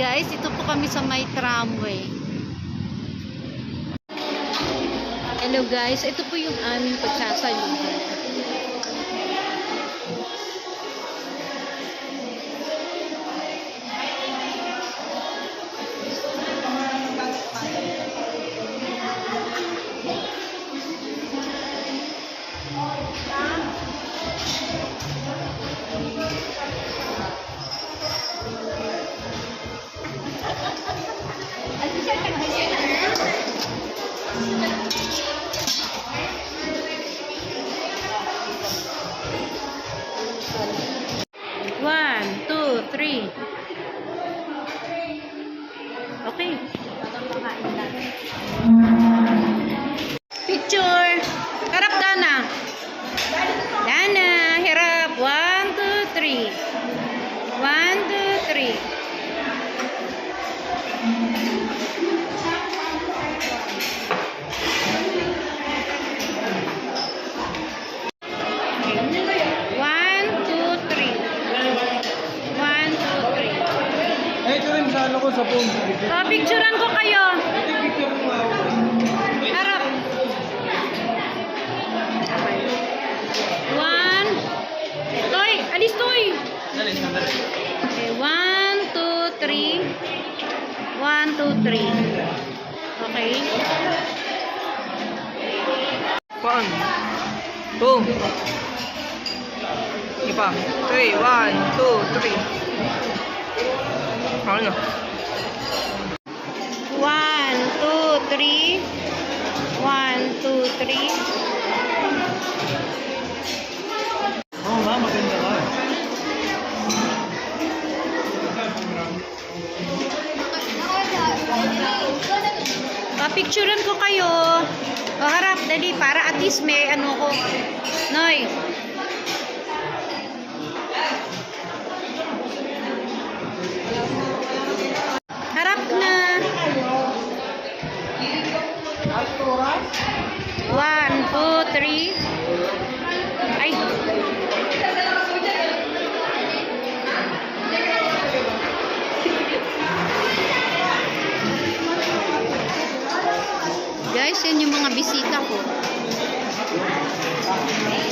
Guys, ito po kami sa may tramway. Hello guys, ito po yung aming pagsasaluhan. One, two, three. Okay. Picture. Harap Dana. Dana, harap. 1, 2, 3. 1, 2, 3. Ko sa phone. Picturean ko kayo. Harap. One. Toy, alis Toy. Okay, 1, 2, 3. 1, 2, 3. Okay. 1, 2. Ipa. 3, 1, 2, 3. Ano? 1, 2, 3. 1, 2, 3. Oo nga, maganda ka. Picturean ko kayo. O, harap, dali, para at least may ano ko. Noy. Harap na. 1, 2, 3. Ay. Guys, yan yung mga bisita ko. Okay.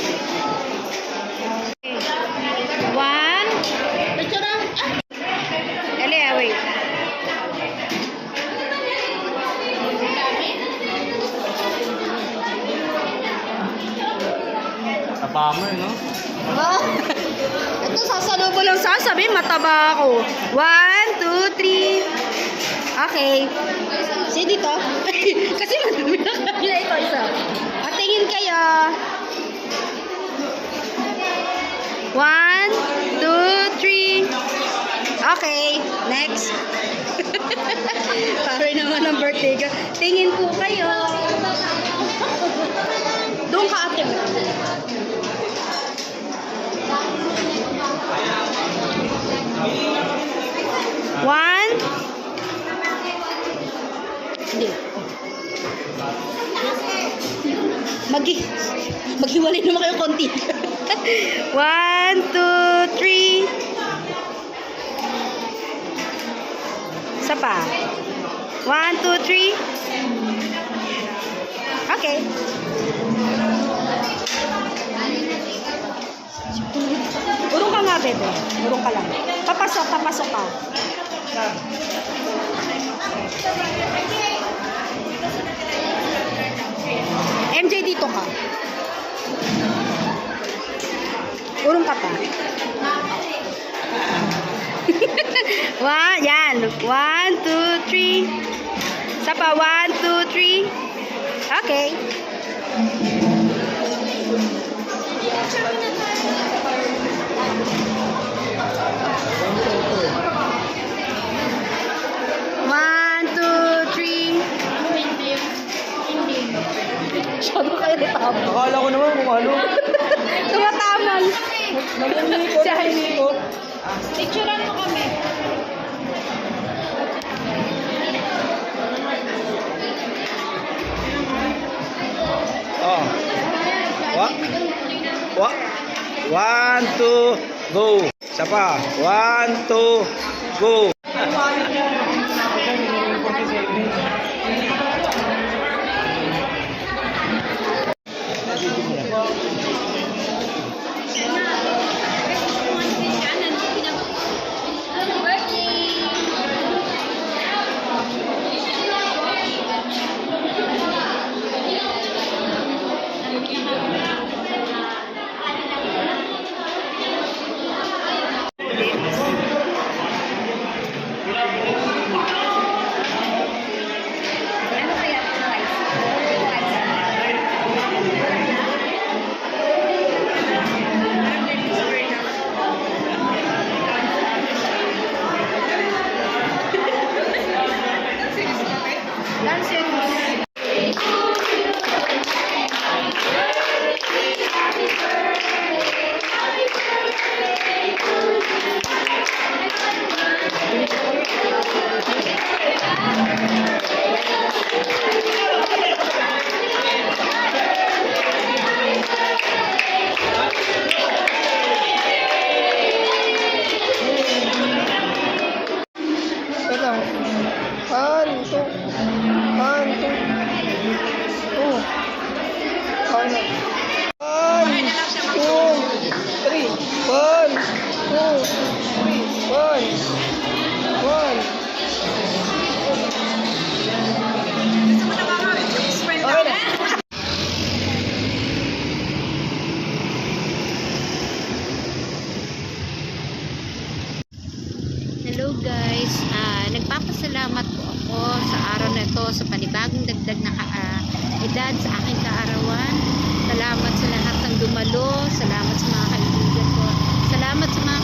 1. Dali, wait. Napamay, no? Oh. Ito, sasalubo lang sasabi, mataba ako. 1, 2, 3. Okay. See dito? Kasi madumi na kanila ito isa. At tingin kayo. 1, 2, 3. Okay. Next. Parang naman ang birthday ka. Tingin po kayo. Doon ka ate mo. Maghiwalay naman kayo konti. 1, 2, 3. Isa pa. 1, 2, 3. Okay. Urong ka nga, bebe. Urong ka lang. Papasok ka. MJ, dito ka. Urong ka pa. Yan. 1, 2, 3. Isa pa. 1, 2, 3. Okay. One, two, three. Sabi kayo na tama. Akala ko naman kung ano. Tumatamal. Nag-hindi ko. Picturean mo kami. Oh. Wa. 1, 2, go. Isa pa. 1, 2, go. Hello guys, nagpapasalamat po ako sa araw na ito sa panibagong dagdag na edad sa aking kaarawan. Salamat sa lahat ng dumalo, salamat sa mga kaibigan ko, salamat sa mga